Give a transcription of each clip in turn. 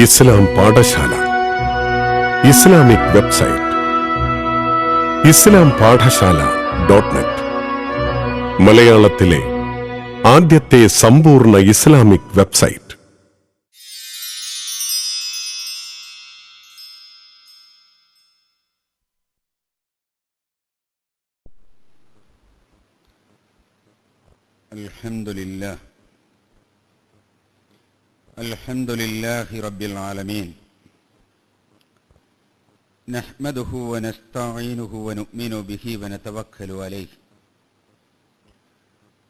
ഇസ്ലാം പാഠശാല Islamic website ഇസ്ലാം പാഠശാല.net മലയാളത്തിലെ ആദ്യത്തെ സമ്പൂർണ്ണ ഇസ്ലാമിക് വെബ്സൈറ്റ്. അൽഹംദുലില്ലാഹി റബ്ബിൽ ആലമീൻ. നഹ്മദുഹു വനസ്തഈനുഹു വനുഅ്മിനു ബിഹി വനതവക്കലു അലൈഹി.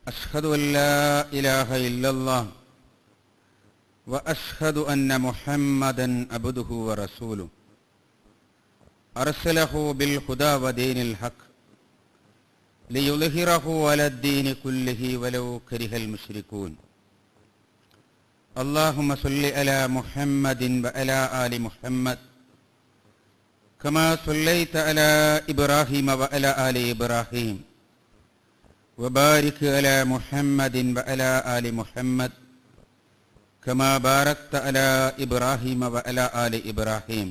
അശ്ഹദു അൻ ലാ ഇലാഹ ഇല്ലല്ലാഹ് വഅശ്ഹദു അന്ന മുഹമ്മദൻ അബ്ദുഹു വറസൂലുഹു അർസലഹു ബിൽ ഹുദാ വദീനിൽ ഹഖ് ലിയുദ്ഹിറഹു അലദ്ദീനി കുല്ലിഹി വലൗ കരിഹൽ മുശ്രികൂൻ. اللهم صل على محمد وعلى آل محمد كما صليت على إبراهيم وعلى آل إبراهيم وبارك على محمد وعلى آل محمد كما باركت على إبراهيم وعلى آل إبراهيم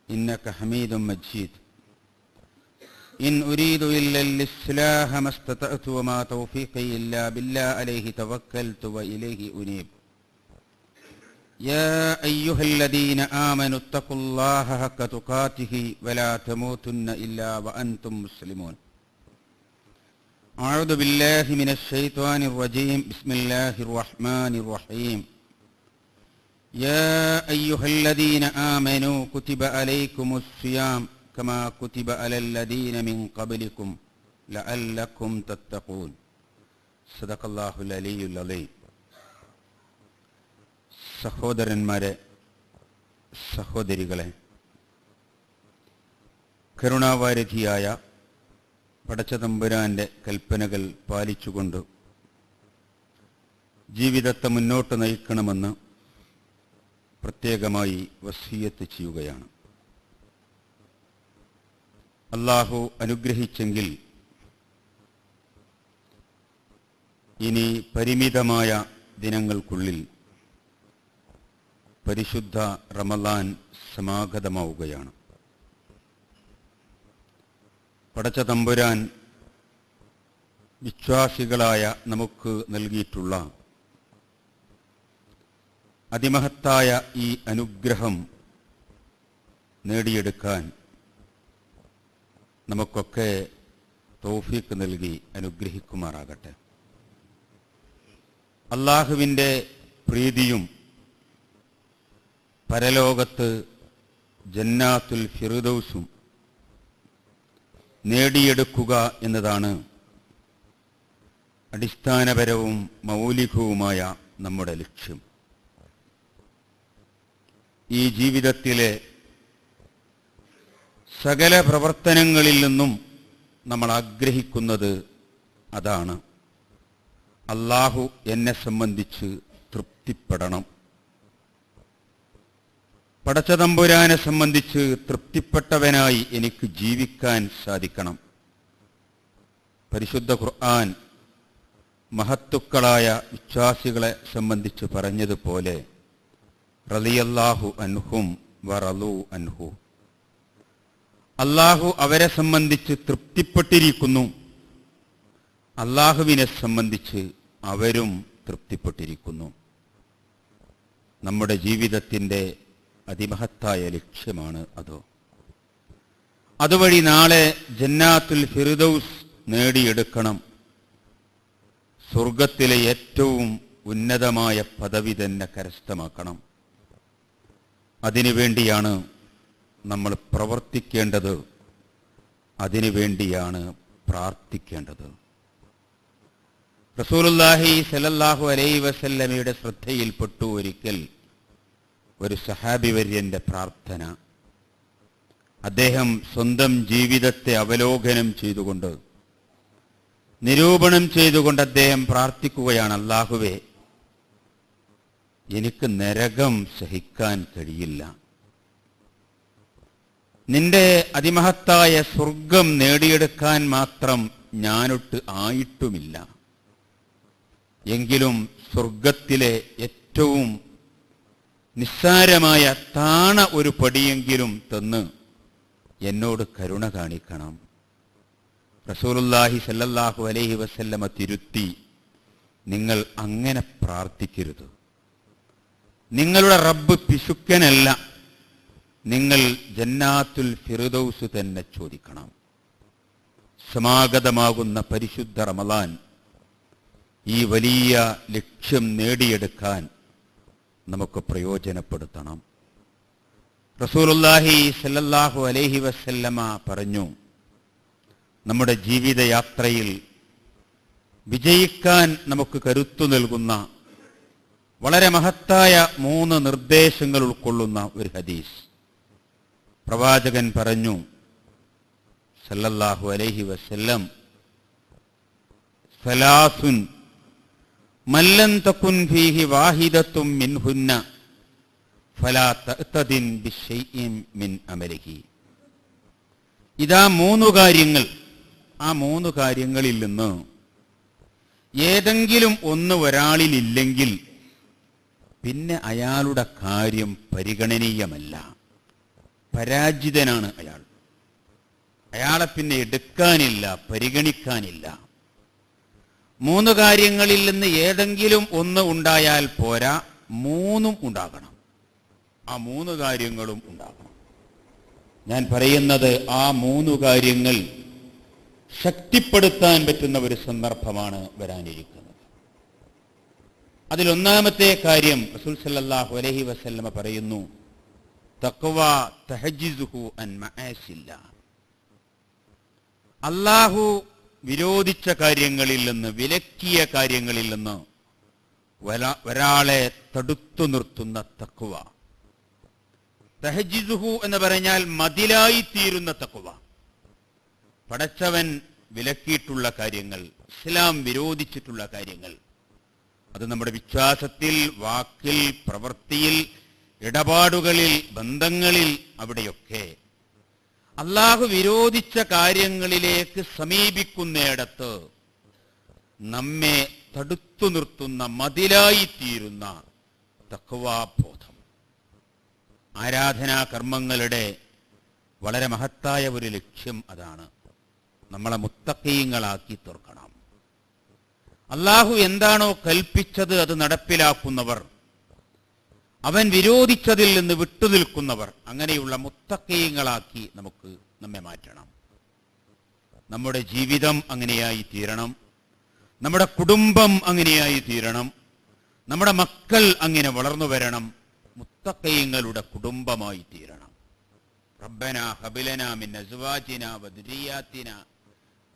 إنك حميد مجيد. إن أريد إلا الإصلاح ما استطعت وما توفيقي إلا بالله عليه توكلت وإليه أنيب. يا أيها الذين آمنوا اتقوا الله حق تقاته ولا تموتن إلا وأنتم مسلمون. أعوذ بالله من الشيطان الرجيم. بسم الله الرحمن الرحيم. يا أيها الذين آمنوا كتب عليكم الصيام كما كتب على الذين من قبلكم لعلكم تتقون. صدق الله العلي العظيم. സഹോദരന്മാരെ, സഹോദരികളെ, കരുണാവാരിധിയായ പടച്ചതമ്പുരാന്റെ കൽപ്പനകൾ പാലിച്ചുകൊണ്ട് ജീവിതത്തെ മുന്നോട്ട് നയിക്കണമെന്ന് പ്രത്യേകമായി വസിയ്യത്ത് ചെയ്യുകയാണ്. അല്ലാഹു അനുഗ്രഹിച്ചെങ്കിൽ ഇനി പരിമിതമായ ദിനങ്ങൾക്കുള്ളിൽ പരിശുദ്ധ റമളാൻ സമാഗതമാവുകയാണ്. പടച്ച തമ്പുരാൻ വിശ്വാസികളായ നമുക്ക് നൽകിയിട്ടുള്ള അതിമഹത്തായ ഈ അനുഗ്രഹം നേടിയെടുക്കാൻ നമുക്കൊക്കെ തൗഫീഖ് നൽകി അനുഗ്രഹിക്കുമാറാകട്ടെ. അല്ലാഹുവിൻ്റെ പ്രീതിയും പരലോകത്ത് ജന്നാത്തുൽ ഫിർദൗസും നേടിയെടുക്കുക എന്നതാണ് അടിസ്ഥാനപരവും മൗലികവുമായ നമ്മുടെ ലക്ഷ്യം. ഈ ജീവിതത്തിലെ സകല പ്രവർത്തനങ്ങളിൽ നിന്നും നമ്മൾ ആഗ്രഹിക്കുന്നത് അതാണ്. അല്ലാഹു എന്നെ സംബന്ധിച്ച് തൃപ്തിപ്പെടണം. പടച്ചതമ്പുരാനെ സംബന്ധിച്ച് തൃപ്തിപ്പെട്ടവനായി എനിക്ക് ജീവിക്കാൻ സാധിക്കണം. പരിശുദ്ധ ഖുർആൻ മഹത്തുക്കളായ വിശ്വാസികളെ സംബന്ധിച്ച് പറഞ്ഞതുപോലെ റളിയല്ലാഹു അൻഹും വറളൂ അൻഹു. അല്ലാഹു അവരെ സംബന്ധിച്ച് തൃപ്തിപ്പെട്ടിരിക്കുന്നു, അല്ലാഹുവിനെ സംബന്ധിച്ച് അവരും തൃപ്തിപ്പെട്ടിരിക്കുന്നു. നമ്മുടെ ജീവിതത്തിൻ്റെ അതിമഹത്തായ ലക്ഷ്യമാണ് അതോ. അതുവഴി നാളെ ജന്നാത്തുൽ ഫിർദൗസ് നേടിയെടുക്കണം. സ്വർഗത്തിലെ ഏറ്റവും ഉന്നതമായ പദവി തന്നെ കരസ്ഥമാക്കണം. അതിനുവേണ്ടിയാണ് നമ്മൾ പ്രവർത്തിക്കേണ്ടത്, അതിനുവേണ്ടിയാണ് പ്രാർത്ഥിക്കേണ്ടത്. റസൂലുള്ളാഹി സ്വല്ലല്ലാഹു അലൈഹി വസല്ലമയുടെ ശ്രദ്ധയിൽപ്പെട്ടു ഒരിക്കൽ ഒരു സഹാബിവര്യന്റെ പ്രാർത്ഥന. അദ്ദേഹം സ്വന്തം ജീവിതത്തെ അവലോകനം ചെയ്തുകൊണ്ട്, നിരൂപണം ചെയ്തുകൊണ്ട് അദ്ദേഹം പ്രാർത്ഥിക്കുകയാണ്, അല്ലാഹുവേ, എനിക്ക് നരകം സഹിക്കാൻ കഴിയില്ല. നിന്റെ അതിമഹത്തായ സ്വർഗം നേടിയെടുക്കാൻ മാത്രം ഞാനൊട്ട് ആയിട്ടുമില്ല. എങ്കിലും സ്വർഗത്തിലെ ഏറ്റവും നിസ്സാരമായ താണ ഒരു പടിയെങ്കിലും തന്ന് എന്നോട് കരുണ കാണിക്കണം. റസൂലുള്ളാഹി സല്ലല്ലാഹു അലൈഹി വസല്ലമ തിരുത്തി, നിങ്ങൾ അങ്ങനെ പ്രാർത്ഥിക്കരുത്. നിങ്ങളുടെ റബ്ബ് പിശുക്കനല്ല. നിങ്ങൾ ജന്നാത്തുൽ ഫിർദൗസ് തന്നെ ചോദിക്കണം. സമാഗതമാകുന്ന പരിശുദ്ധ റമളാൻ ഈ വലിയ ലക്ഷ്യം നേടിയെടുക്കാൻ നമുക്ക് പ്രയോജനപ്പെടുത്തണം. റസൂലുള്ളാഹി സല്ലല്ലാഹു അലൈഹി വസല്ലമ പറഞ്ഞു, നമ്മുടെ ജീവിതയാത്രയിൽ വിജയിക്കാൻ നമുക്ക് കരുത്തു നൽകുന്ന വളരെ മഹത്തായ 3 നിർദ്ദേശങ്ങൾ ഉൾക്കൊള്ളുന്ന ഒരു ഹദീസ്. പ്രവാചകൻ പറഞ്ഞു സല്ലല്ലാഹു അലൈഹി വസല്ലം, സലാസുൻ മല്ലൻ തകുൻ ഫീഹി വാഹിദത്തും മിൻഹുന്ന ഫലാ തഅ്തദിൻ ബിശൈഇൻ മിൻ അമലിഹി. ഇതാ 3 കാര്യങ്ങൾ. ആ 3 കാര്യങ്ങളിൽ നിന്ന് ഏതെങ്കിലും ഒന്ന് ഒരാളിലില്ലെങ്കിൽ പിന്നെ അയാളുടെ കാര്യം പരിഗണനീയമല്ല, പരാജിതനാണ് അയാൾ. അയാളെ പിന്നെ എടുക്കാനില്ല, പരിഗണിക്കാനില്ല. 3 കാര്യങ്ങളിൽ നിന്ന് ഏതെങ്കിലും ഒന്ന് ഉണ്ടായാൽ പോരാ, 3ഉം ഉണ്ടാകണം. ആ 3 കാര്യങ്ങളും ഉണ്ടാകണം. ഞാൻ പറയുന്നത് ആ 3 കാര്യങ്ങൾ ശക്തിപ്പെടുത്താൻ പറ്റുന്ന ഒരു സന്ദർഭമാണ് വരാനിരിക്കുന്നത്. അതിലൊന്നാമത്തെ കാര്യം റസൂൽ സല്ലല്ലാഹു അലൈഹി വസല്ലമ പറയുന്നു, തഖ്വ തഹജ്ജിസുഹു അൻ മആസില്ല. അല്ലാഹു വിരോധിച്ച കാര്യങ്ങളിൽ നിന്ന്, വിലക്കിയ കാര്യങ്ങളിൽ നിന്ന് ഒരാളെ തടുത്തു നിർത്തുന്ന തഖ്വ. തഹജ്ജിസുഹു എന്ന് പറഞ്ഞാൽ മതിലായി തീരുന്ന തഖ്വ. പടച്ചവൻ വിലക്കിയിട്ടുള്ള കാര്യങ്ങൾ, ഇസ്ലാം വിരോധിച്ചിട്ടുള്ള കാര്യങ്ങൾ, അത് നമ്മുടെ വിശ്വാസത്തിൽ, വാക്കിൽ, പ്രവൃത്തിയിൽ, ഇടപാടുകളിൽ, ബന്ധങ്ങളിൽ, അവിടെയൊക്കെ അല്ലാഹു വിരോധിച്ച കാര്യങ്ങളിലേക്ക് സമീപിക്കുന്നിടത്ത് നമ്മെ തടുത്തു നിർത്തുന്ന മതിലായി തീരുന്ന തഖ്വാബോധം. ആരാധനാ കർമ്മങ്ങളുടെ വളരെ മഹത്തായ ഒരു ലക്ഷ്യം അതാണ്. നമ്മളെ മുത്തഖീങ്ങളാക്കി തീർക്കണം. അല്ലാഹു എന്താണോ കൽപ്പിച്ചത് അത് നടപ്പിലാക്കുന്നവർ, അവൻ വിരോധിച്ചതിൽ നിന്ന് വിട്ടുനിൽക്കുന്നവർ, അങ്ങനെയുള്ള മുത്തഖീങ്ങളാക്കി നമ്മെ മാറ്റണം. നമ്മുടെ ജീവിതം അങ്ങനെയായി തീരണം. നമ്മുടെ കുടുംബം അങ്ങനെയായി തീരണം. നമ്മുടെ മക്കൾ അങ്ങനെ വളർന്നു വരണം. മുത്തഖീങ്ങളുടെ കുടുംബമായി തീരണം. റബ്ബനാ ഹബ് മിൻ അസ്വാജിനാ വദുരിയാതിനാ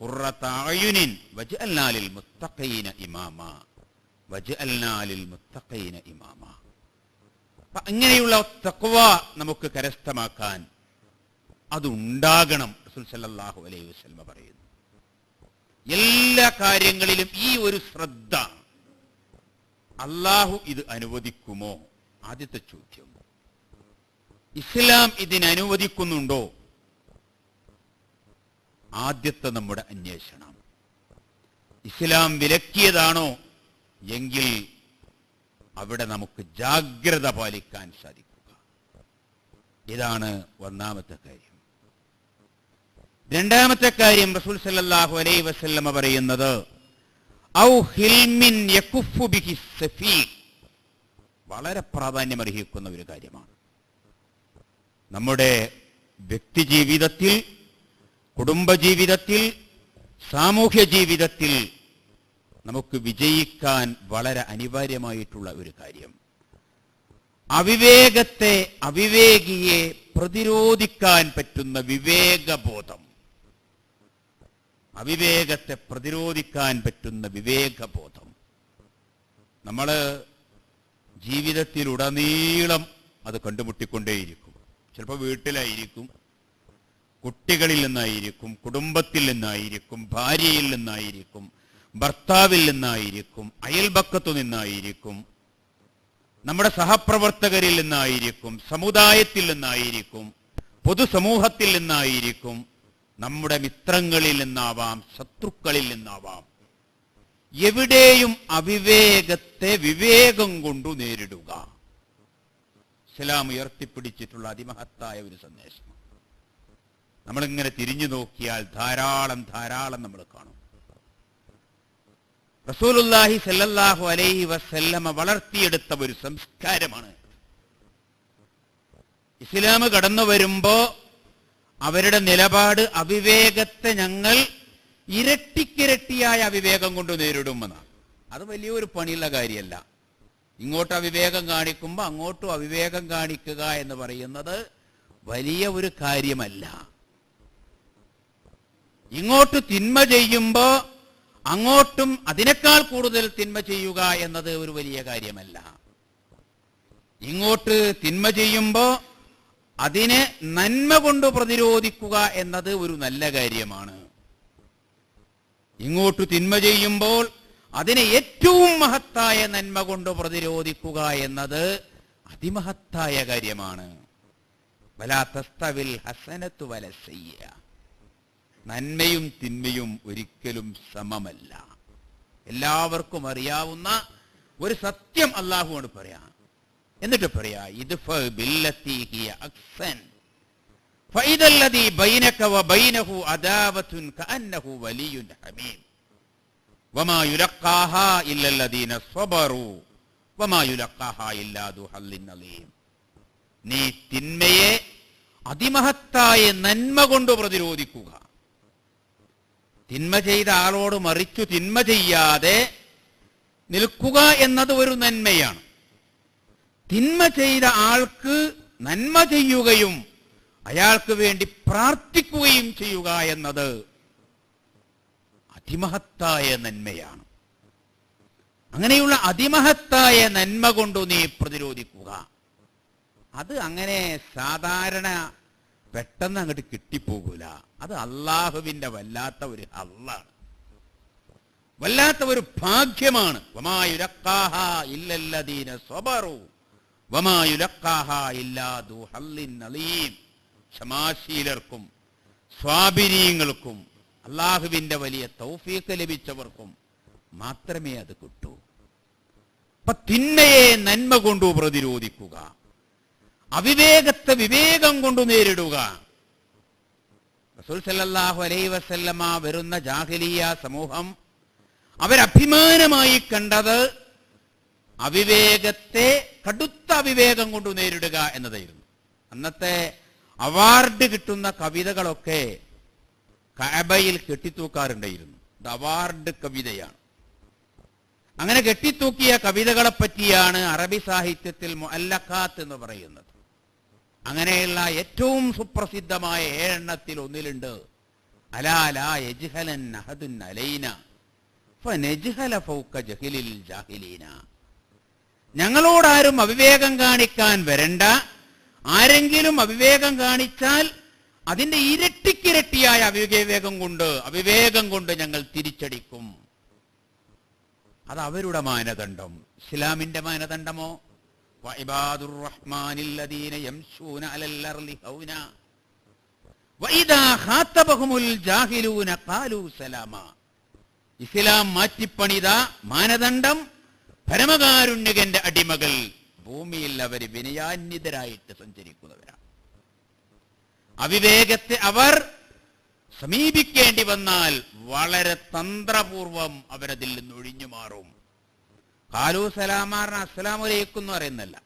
ഖുർറത അയുനിൻ വജ്അൽനാ ലിൽ മുത്തഖീന ഇമാമാ വജ്അൽനാ ലിൽ മുത്തഖീന ഇമാമാ. അങ്ങനെയുള്ള തഖ്വ നമുക്ക് കരസ്ഥമാക്കാൻ അതുണ്ടാകണം. റസൂൽ സല്ലല്ലാഹു അലൈഹി വസല്ലം പറയുന്നു, എല്ലാ കാര്യങ്ങളിലും ഈ ഒരു ശ്രദ്ധ. അല്ലാഹു ഇത് അനുവദിക്കുമോ? ആദ്യത്തെ ചോദ്യം. ഇസ്ലാം ഇതിനനുവദിക്കുന്നുണ്ടോ? ആദ്യത്തെ നമ്മുടെ അന്വേഷണം. ഇസ്ലാം വിലക്കിയതാണോ എങ്കിൽ അവിടെ നമുക്ക് ജാഗ്രത പാലിക്കാൻ സാധിക്കുക. ഇതാണ് ഒന്നാമത്തെ കാര്യം. രണ്ടാമത്തെ കാര്യം റസൂൽ സല്ലല്ലാഹു അലൈഹി വസല്ലമ പറയുന്നത്, ഔ ഹിൽമിൻ യകുഫു ബിഹി സഫീഹ്. വളരെ പ്രാധാന്യമർഹിക്കുന്ന ഒരു കാര്യമാണ്. നമ്മുടെ വ്യക്തിജീവിതത്തിൽ, കുടുംബജീവിതത്തിൽ, സാമൂഹ്യ ജീവിതത്തിൽ നമുക്ക് വിജയിക്കാൻ വളരെ അനിവാര്യമായിട്ടുള്ള ഒരു കാര്യം. അവിവേകിയെ പ്രതിരോധിക്കാൻ പറ്റുന്ന വിവേകബോധം. അവിവേകത്തെ പ്രതിരോധിക്കാൻ പറ്റുന്ന വിവേകബോധം. നമ്മൾ ജീവിതത്തിലുടനീളം അത് കണ്ടുമുട്ടിക്കൊണ്ടേയിരിക്കും. ചിലപ്പോൾ വീട്ടിലായിരിക്കും, കുട്ടികളിൽ നിന്നായിരിക്കും, കുടുംബത്തിൽ നിന്നായിരിക്കും, ഭാര്യയിൽ നിന്നായിരിക്കും, ഭർത്താവിൽ നിന്നായിരിക്കും, അയൽപക്കത്തു നിന്നായിരിക്കും, നമ്മുടെ സഹപ്രവർത്തകരിൽ നിന്നായിരിക്കും, സമുദായത്തിൽ നിന്നായിരിക്കും, പൊതുസമൂഹത്തിൽ നിന്നായിരിക്കും, നമ്മുടെ മിത്രങ്ങളിൽ നിന്നാവാം, ശത്രുക്കളിൽ നിന്നാവാം. എവിടെയും അവിവേകത്തെ വിവേകം കൊണ്ടു നേരിടുക. ഇസ്ലാം ഉയർത്തിപ്പിടിച്ചിട്ടുള്ള അതിമഹത്തായ ഒരു സന്ദേശം. നമ്മളിങ്ങനെ തിരിഞ്ഞു നോക്കിയാൽ ധാരാളം നമ്മൾ കാണും. റസൂലുള്ളാഹി സ്വല്ലല്ലാഹു അലൈഹി വസല്ലമ വളർത്തിയെടുത്ത ഒരു സംസ്കാരമാണ്. ഇസ്ലാം കടന്നു വരുമ്പോ അവരുടെ നിലപാട് അവിവേകത്തെ ഞങ്ങൾ ഇരട്ടിക്കിരട്ടിയായ അവിവേകം കൊണ്ട് നേരിടുമെന്നാണ്. അത് വലിയൊരു പണിയുള്ള കാര്യമല്ല. ഇങ്ങോട്ട് അവിവേകം കാണിക്കുമ്പോൾ അങ്ങോട്ടും അവിവേകം കാണിക്കുക എന്ന് പറയുന്നത് വലിയ ഒരു കാര്യമല്ല. ഇങ്ങോട്ട് തിന്മ ചെയ്യുമ്പോ അങ്ങോട്ടും അതിനേക്കാൾ കൂടുതൽ തിന്മ ചെയ്യുക എന്നത് ഒരു വലിയ കാര്യമല്ല. ഇങ്ങോട്ട് തിന്മ ചെയ്യുമ്പോ അതിനെ നന്മ കൊണ്ട് പ്രതിരോധിക്കുക എന്നത് ഒരു നല്ല കാര്യമാണ്. ഇങ്ങോട്ട് തിന്മ ചെയ്യുമ്പോൾ അതിനെ ഏറ്റവും മഹത്തായ നന്മ കൊണ്ട് പ്രതിരോധിക്കുക എന്നത് അതിമഹത്തായ കാര്യമാണ്. വലാ തസ്തവിൽ ഹസനത്തു വല സയ്യിഅ. നന്മയും തിന്മയും ഒരിക്കലും സമമല്ല. എല്ലാവർക്കും അറിയാവുന്ന ഒരു സത്യം അല്ലാഹുവോട് പറയാം. എന്നിട്ട് പറയാ, ഇദ്ഫഅ ബില്ലത്തി ഹിയ അഹ്സൻ ഫഇദല്ലദീ ബൈനക വബൈനഹു അദാവത്തുൻ കഅന്നഹു വലിയ്യുൻ ഹമീം വമാ യുലഖാഹാ ഇല്ലല്ലദീന സ്വബറു വമാ യുലഖാഹാ ഇല്ലാ ദു ഹല്ലിൻ അലീം. നീ തിന്മയെ അതിമഹത്തായ നന്മ കൊണ്ട് പ്രതിരോധിക്കുക. തിന്മ ചെയ്ത ആളോട് മറിച്ചു തിന്മ ചെയ്യാതെ നിൽക്കുക എന്നത് ഒരു നന്മയാണ്. തിന്മ ചെയ്ത ആൾക്ക് നന്മ ചെയ്യുകയും അയാൾക്ക് വേണ്ടി പ്രാർത്ഥിക്കുകയും ചെയ്യുക എന്നത് അതിമഹത്തായ നന്മയാണ്. അങ്ങനെയുള്ള അതിമഹത്തായ നന്മ കൊണ്ട് നീ പ്രതിരോധിക്കുക. അത് അങ്ങനെ സാധാരണ പെട്ടെന്ന് അങ്ങോട്ട് കിട്ടിപ്പോകൂല. അത് അള്ളാഹുവിന്റെ വല്ലാത്ത ഒരു ഹള്ളാണ്, വല്ലാത്ത ഒരു ഭാഗ്യമാണ്. വമാ യുലഖാഹാ ഇല്ലല്ലദീന സ്വബറു വമാ യുലഖാഹാ ഇല്ലാ ദു ഹല്ലിൻ അലീം. ക്ഷമാശീലർക്കും സ്വാഭിനീയങ്ങൾക്കും അള്ളാഹുവിന്റെ വലിയ തൗഫീഖ് ലഭിച്ചവർക്കും മാത്രമേ അത് കിട്ടൂ. അപ്പൊ തിന്മയെ നന്മ കൊണ്ടു പ്രതിരോധിക്കുക, അവിവേകത്തെ വിവേകം കൊണ്ടു നേരിടുക. റസൂൽ സല്ലല്ലാഹു അലൈഹി വസല്ലമ വരുന്ന ജാഹിലിയ സമൂഹം അവരഭിമാനമായി കണ്ടത് അവിവേകത്തെ കടുത്ത അവിവേകം കൊണ്ട് നേരിടുക എന്നതായിരുന്നു. അന്നത്തെ അവാർഡ് കിട്ടുന്ന കവിതകളൊക്കെ കഅബയിൽ കെട്ടിത്തൂക്കാറുണ്ടായിരുന്നു. ഇത് അവാർഡ് കവിതയാണ്. അങ്ങനെ കെട്ടിത്തൂക്കിയ കവിതകളെ പറ്റിയാണ് അറബി സാഹിത്യത്തിൽ മുഅല്ലഖാത്ത് എന്ന് പറയുന്നത്. അങ്ങനെയുള്ള ഏറ്റവും സുപ്രസിദ്ധമായ 7 എണ്ണത്തിൽ ഒന്നിലുണ്ട്, അലാ ലാ യജ്ഹലൻ അഹദുൻ അലൈന ഫനജ്ഹല ഫൗക ജഹലിൽ ജാഹിലീന. ഞങ്ങളോടാരും അവിവേകം കാണിക്കാൻ വരണ്ട. ആരെങ്കിലും അവിവേകം കാണിച്ചാൽ അതിന്റെ ഇരട്ടിക്കിരട്ടിയായ അവിവേകം കൊണ്ട് ഞങ്ങൾ തിരിച്ചടിക്കും. അത് അവരുടെ മാനദണ്ഡം. ഇസ്ലാമിന്റെ മാനദണ്ഡമോ വഇബാദുർ റഹ്മാനില്ലദീന യംശൂന അലൽ അർളി ഹൗന വഇദാ ഖാതബഹുമുൽ ജാഹിലൂന ഖാലൂ സലാമാ. ഇസ്ലാം മാറ്റിപ്പണിത മാനദണ്ഡം പരമകാരുണ്യകന്റെ അടിമകൾ ഭൂമിയിൽ അവർ വിനയാന്വിതരായിട്ട് സഞ്ചരിക്കുന്നവരാണ്. അവിവേകത്തെ അവർ സമീപിക്കേണ്ടി വന്നാൽ വളരെ തന്ത്രപൂർവം അവരതിൽ നിന്ന് ഒഴിഞ്ഞു മാറും. ഖാലൂ സലാമാറിന് അസ്സലാമു അലൈക്കും എന്ന് പറയുന്നല്ല.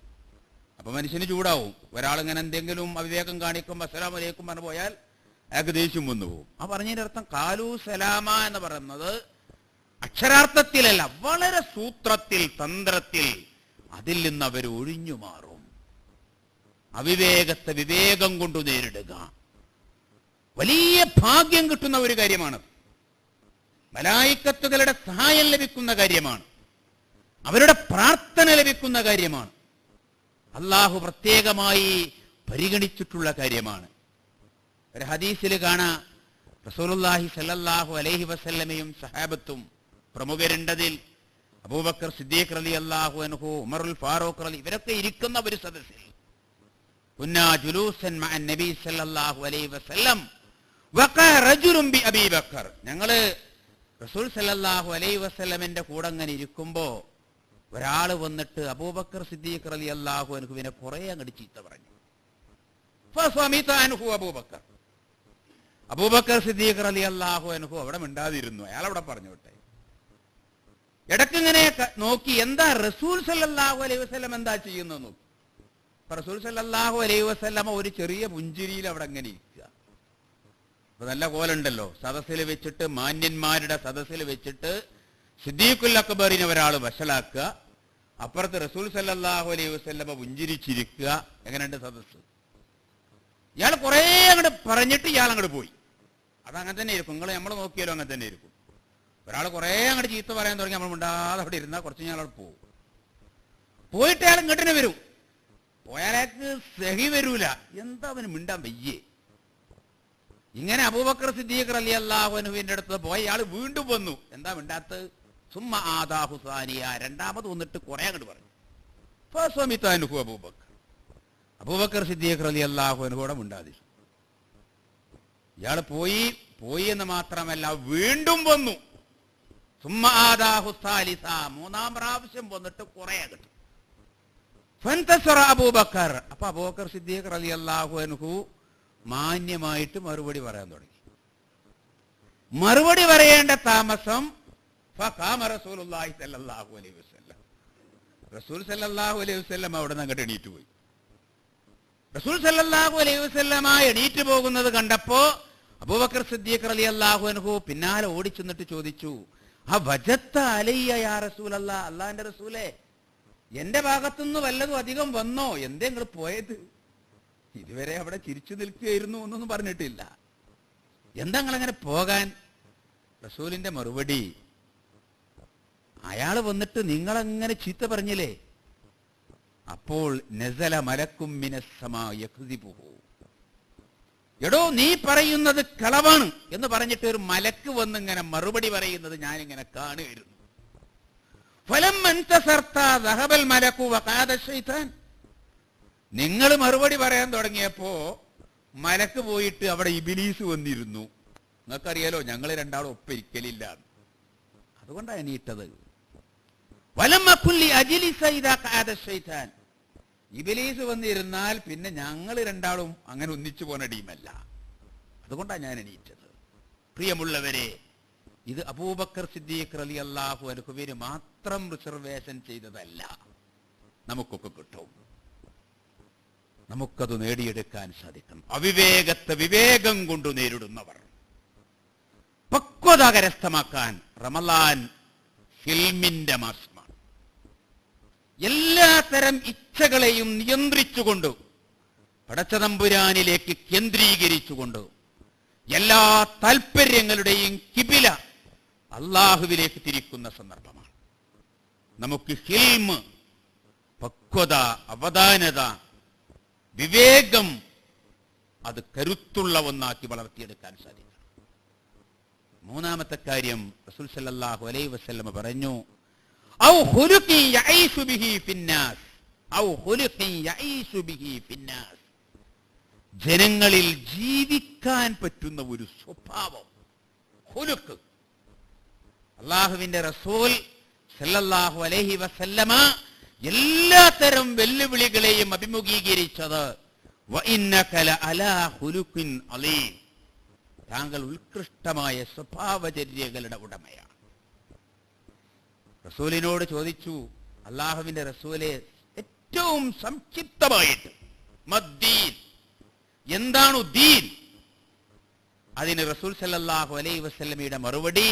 അപ്പൊ മനുഷ്യന് ചൂടാവും. ഒരാളിങ്ങനെ എന്തെങ്കിലും അവിവേകം കാണിക്കുമ്പോൾ അസ്സലാമു അലൈക്കും പറഞ്ഞു പോയാൽ അയാൾക്ക് ദേഷ്യം വന്നു പോകും. ആ പറഞ്ഞതിന്റെ അർത്ഥം ഖാലൂ സലാമ എന്ന് പറയുന്നത് അക്ഷരാർത്ഥത്തിലല്ല, വളരെ സൂത്രത്തിൽ, തന്ത്രത്തിൽ അതിൽ നിന്ന് അവർ ഒഴിഞ്ഞു മാറും. അവിവേകത്തെ വിവേകം കൊണ്ട് നേരിടുക വലിയ ഭാഗ്യം കിട്ടുന്ന ഒരു കാര്യമാണ്. മലായിക്കത്തുകളുടെ സഹായം ലഭിക്കുന്ന കാര്യമാണ്. അവരുടെ പ്രാർത്ഥന ലഭിക്കുന്ന കാര്യമാണ്. അള്ളാഹു പ്രത്യേകമായി പരിഗണിച്ചിട്ടുള്ള കാര്യമാണ്. ഒരു ഹദീസിൽ കാണാം, റസൂലുള്ളാഹി സ്വല്ലല്ലാഹു അലൈഹി വസല്ലമയും സഹാബത്തും പ്രമുഖരുണ്ടതിൽ അബൂബക്കർ സിദ്ദീഖ് റളിയല്ലാഹു അൻഹു, ഉമറുൽ ഫാറൂഖ് റളി, ഇവരൊക്കെ ഇരിക്കുന്ന ഒരു സദസ്സിൽ കുന്നാ ജുലൂസൻ മഅൻ നബി സല്ലല്ലാഹു അലൈഹി വസല്ലം വഖാ റജുലുൻ ബി അബീ ബക്കർ. ഞങ്ങള് റസൂൽ സല്ലല്ലാഹു അലൈഹി വസല്ലമിന്റെ കൂടെ അങ്ങനെ ഇരിക്കുമ്പോ ഒരാൾ വന്നിട്ട് അബൂബക്കർ സിദ്ദീഖ് റളിയല്ലാഹു അൻഹുവിനെ കുറെ അങ്ങോട്ട് ചീത്ത പറഞ്ഞു. ഫസമിത അൻഹു അബൂബക്കർ, അബൂബക്കർ സിദ്ദീഖ് റളിയല്ലാഹു അൻഹു അവിടെ മിണ്ടാതിരുന്നു. അയാൾ അവിടെ പറഞ്ഞോട്ടെ. ഇടക്കിങ്ങനെ നോക്കി എന്താ റസൂൽ സല്ലല്ലാഹു അലൈഹി വസല്ലം എന്താ ചെയ്യുന്നത് നോക്കി. റസൂൽ സല്ലല്ലാഹു അലൈഹി വസല്ലം ഒരു ചെറിയ പുഞ്ചിരിയിൽ അവിടെ അങ്ങനെ ഇരിക്കുക. അപ്പൊ നല്ല കോലുണ്ടല്ലോ, സദസ്സിൽ വെച്ചിട്ട്, മാന്യന്മാരുടെ സദസ്സിൽ വെച്ചിട്ട് സിദ്ദീഖുൽ അക്ബറിനെ ഒരാൾ വഷളാക്കുക, അപ്പുറത്ത് റസൂൽ സല്ലല്ലാഹു അലൈഹി വസല്ലം പുഞ്ചിരിച്ചിരിക്കുക. എങ്ങനെയുണ്ട് സദസ്സ്? ഇയാൾ കുറെ അങ്ങോട്ട് പറഞ്ഞിട്ട് ഇയാൾ അങ്ങോട്ട് പോയി. അതങ്ങനെ തന്നെ ഇരിക്കും. നിങ്ങൾ നമ്മൾ നോക്കിയാലും അങ്ങനെ തന്നെ ഇരിക്കും. ഒരാൾ കുറെ അങ്ങോട്ട് ചീത്ത പറയാൻ തുടങ്ങി, നമ്മൾ മിണ്ടാതെ അവിടെ ഇരുന്നാൽ കുറച്ച് ഞാൻ അവിടെ പോകും. പോയിട്ട് അയാൾ ഇങ്ങോട്ടിനെ വരും. പോയാലേക്ക് സഹി വരൂല. എന്താ അവന് മിണ്ടാൻ വയ്യേ? ഇങ്ങനെ അബൂബക്കർ സിദ്ദീഖ് റളിയല്ലാഹു അൻഹുവിന്റെ അടുത്ത് പോയ ഇയാൾ വീണ്ടും വന്നു. എന്താ മിണ്ടാത്ത്? സുമ്മ ആദാഹു സാനിയ, രണ്ടാമത് വന്നിട്ട് കുറെ അങ്ങോട്ട് പറഞ്ഞു. ഫസമിത അൻഹു അബൂബക്കർ, അബൂബക്കർ സിദ്ദീഖ് റളിയല്ലാഹു അൻഹുവിടെ മിണ്ടാതി. ഇയാൾ പോയി എന്ന് മാത്രമല്ല വീണ്ടും വന്നു. സുമ്മ ആദാഹു സാലിസ, മൂന്നാം പ്രാവശ്യം വന്നിട്ട് കുറെ അങ്ങോട്ട്. ഫന്തസറ അബൂബക്കർ, അപ്പൊ അബൂബക്കർ സിദ്ദീഖ് റളിയല്ലാഹു അൻഹു മാന്യമായിട്ട് മറുപടി പറയാൻ തുടങ്ങി. മറുപടി പറയേണ്ട താമസം ഫഖാമ റസൂലുള്ളാഹി സ്വല്ലല്ലാഹു അലൈഹി വസല്ലം, റസൂൽ സല്ലല്ലാഹു അലൈഹി വസല്ലം അവിടെ നിന്ന് അങ്ങോട്ട് എണീറ്റ് പോയി. റസൂൽ സല്ലല്ലാഹു അലൈഹി വസല്ലം എണീറ്റ് പോകുന്നത് കണ്ടപ്പോ അബൂബക്കർ സിദ്ദീഖ് റളിയല്ലാഹു അൻഹു പിന്നാലെ ഓടിച്ചെന്നിട്ട് ചോദിച്ചു, വജത്ത അലയ്യ യാ റസൂലല്ലാഹ്, അല്ലാഹുവിന്റെ റസൂലേ, എന്റെ ഭാഗത്തുനിന്ന് വല്ലതും അധികം വന്നോ? എന്തേ നിങ്ങൾ പോയത്? ഇതുവരെ അവിടെ ചിരിച്ചു നിൽക്കുകയായിരുന്നു എന്നൊന്നും പറഞ്ഞിട്ടില്ല. എന്താ നിങ്ങളങ്ങനെ പോകാൻ? റസൂലിന്റെ മറുപടി, അയാൾ വന്നിട്ട് നിങ്ങളങ്ങനെ ചീത്ത പറഞ്ഞില്ലേ, അപ്പോൾ നസല മലക്കും മിനസ് സമാ യഖ്ദിബുഹു, എടോ നീ പറയുന്നത് കളവാണ് എന്ന് പറഞ്ഞിട്ട് ഒരു മലക്ക് വന്ന് ഇങ്ങനെ മറുപടി പറയുന്നത് ഞാനിങ്ങനെ കാണുകയായിരുന്നു. നിങ്ങൾ മറുപടി പറയാൻ തുടങ്ങിയപ്പോ മലക്ക് പോയിട്ട് അവിടെ ഇബ്ലീസ് വന്നിരുന്നു. നിങ്ങൾക്കറിയാലോ ഞങ്ങൾ രണ്ടാളും ഒപ്പിരിക്കലില്ല, അതുകൊണ്ടാണ് എണീറ്റത്. ഇബ്ലീസ് വന്നിരുന്നാൽ പിന്നെ ഞങ്ങൾ രണ്ടാളും അങ്ങനെ ഒന്നിച്ചു പോന്ന ടീമല്ല, അതുകൊണ്ടാണ് ഞാൻ എണീറ്റത്. പ്രിയമുള്ളവരെ, ഇത് അബൂബക്കർ സിദ്ദീഖ് റളിയല്ലാഹു അൻഹുവിന് മാത്രം റിസർവേഷൻ ചെയ്തതല്ല, നമുക്കൊക്കെ കിട്ടും. നമുക്കത് നേടിയെടുക്കാൻ സാധിക്കണം. അവിവേകത്തെ വിവേകം കൊണ്ട് നേരിടുന്നവർ, പക്വത കരസ്ഥമാക്കാൻ റമളാൻ ഫിൽമിന്റെ മാസമാണ്. എല്ലാത്തരം ഇച്ഛകളെയും നിയന്ത്രിച്ചുകൊണ്ട്, പടച്ചതമ്പുരാനിലേക്ക് കേന്ദ്രീകരിച്ചുകൊണ്ട്, എല്ലാ താല്പര്യങ്ങളുടെയും കിബില അള്ളാഹുവിലേക്ക് തിരിക്കുന്ന സന്ദർഭമാണ്. നമുക്ക് ഹിൽമ്, പക്വത, അവധാനത, വിവേകം, അത് കരുത്തുള്ള ഒന്നാക്കി വളർത്തിയെടുക്കാൻ സാധിക്കും. മൂന്നാമത്തെ കാര്യം, റസൂൽ സല്ലല്ലാഹു അലൈഹി വസല്ലം പറഞ്ഞു, ഔ ഖുലുഖി യഈശു ബിഹി ഫിന്നാസ്, ഔ ഖുലുഖി യഈശു ബിഹി ഫിന്നാസ്, ജനങ്ങളിൽ ജീവിക്കാൻ പറ്റുന്ന ഒരു സ്വഭാവം, ഖുലുഖ്. അല്ലാഹുവിന്റെ റസൂൽ സല്ലല്ലാഹു അലൈഹി വസല്ലമ എല്ലാത്തരം വെല്ലുവിളികളെയും അഭിമുഖീകരിച്ചത് വഇന്നക ലഅലാ ഖുലുഖിൻ അലീം, താങ്കൾ ഉത്കൃഷ്ടമായ സ്വഭാവചര്യകളുടെ ഉടമയാണ്. റസൂലിനോട് ചോദിച്ചു, അല്ലാഹുവിന്റെ റസൂലെ, ഏറ്റവും സംക്ഷിപ്തമായിട്ട് മദ്ദീൻ, എന്താണ് ദീൻ? അതിന് റസൂൽ സല്ലല്ലാഹു അലൈഹി വസല്ലമയുടെ മറുപടി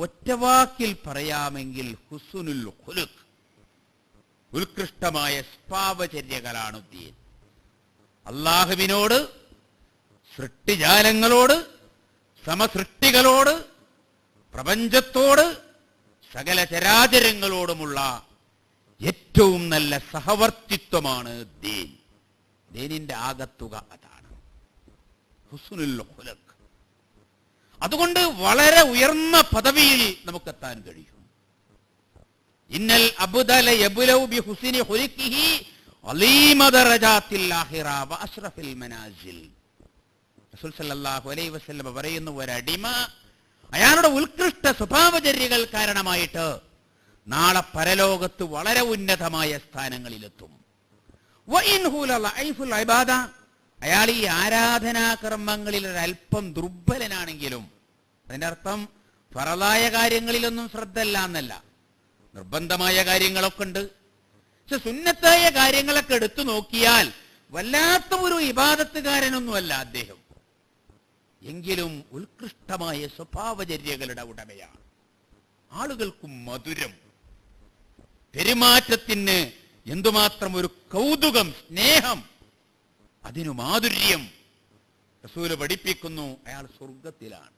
ഒറ്റവാക്കിൽ പറയാമെങ്കിൽ ഹുസ്നുൽ ഖുലുഖ്, ഉത്കൃഷ്ടമായ സ്വഭാവചര്യകളാണ് ദീൻ. അല്ലാഹുവിനോട്, സൃഷ്ടിജാലങ്ങളോട്, സമസൃഷ്ടികളോട്, പ്രപഞ്ചത്തോട്, സകല ചരാചരങ്ങളോടുമുള്ള ഏറ്റവും നല്ല സഹവർത്തിത്വമാണ് ദീൻ. ദീനിന്റെ ആകത്തുക അതാണ് ഹുസ്നുൽ ഖുലുഖ്. അതുകൊണ്ട് വളരെ ഉയർന്ന പദവിയിൽ നമുക്കെത്താൻ കഴിയും. ഇന്നൽ അബ്ദല യബ്ലൗ ബിഹുസ്നി ഖുലുഖിഹി അലീമ ദറജാത്തിൽ ആഖിറ വഅശ്റഫിൽ മനാസിൽ. റസൂൽ സല്ലല്ലാഹു അലൈഹി വസല്ലം പറയുന്നു, ഒരടിമ അയാളുടെ ഉത്കൃഷ്ട സ്വഭാവചര്യകൾ കാരണമായിട്ട് നാളെ പരലോകത്ത് വളരെ ഉന്നതമായ സ്ഥാനങ്ങളിലെത്തും. അയാൾ ഈ ആരാധനാകർമ്മങ്ങളിൽ ഒരല്പം ദുർബലനാണെങ്കിലും, അതിന്റെ അർത്ഥം ഫറലായ കാര്യങ്ങളിലൊന്നും ശ്രദ്ധ ഇല്ല എന്നല്ല. നിർബന്ധമായ കാര്യങ്ങളൊക്കെ ഉണ്ട്. പക്ഷെ സുന്നത്തായ കാര്യങ്ങളൊക്കെ എടുത്തു നോക്കിയാൽ വല്ലാത്ത ഒരു ഇബാദത്തുകാരനൊന്നുമല്ല അദ്ദേഹം. എങ്കിലും ഉത്കൃഷ്ടമായ സ്വഭാവചര്യകളുടെ ഉടമയാണ്. ആളുകൾക്കും മധുരം, പെരുമാറ്റത്തിന് എന്തുമാത്രം ഒരു കൗതുകം, സ്നേഹം, അതിനു മാധുര്യം. റസൂല് പഠിപ്പിക്കുന്നു അയാൾ സ്വർഗത്തിലാണ്.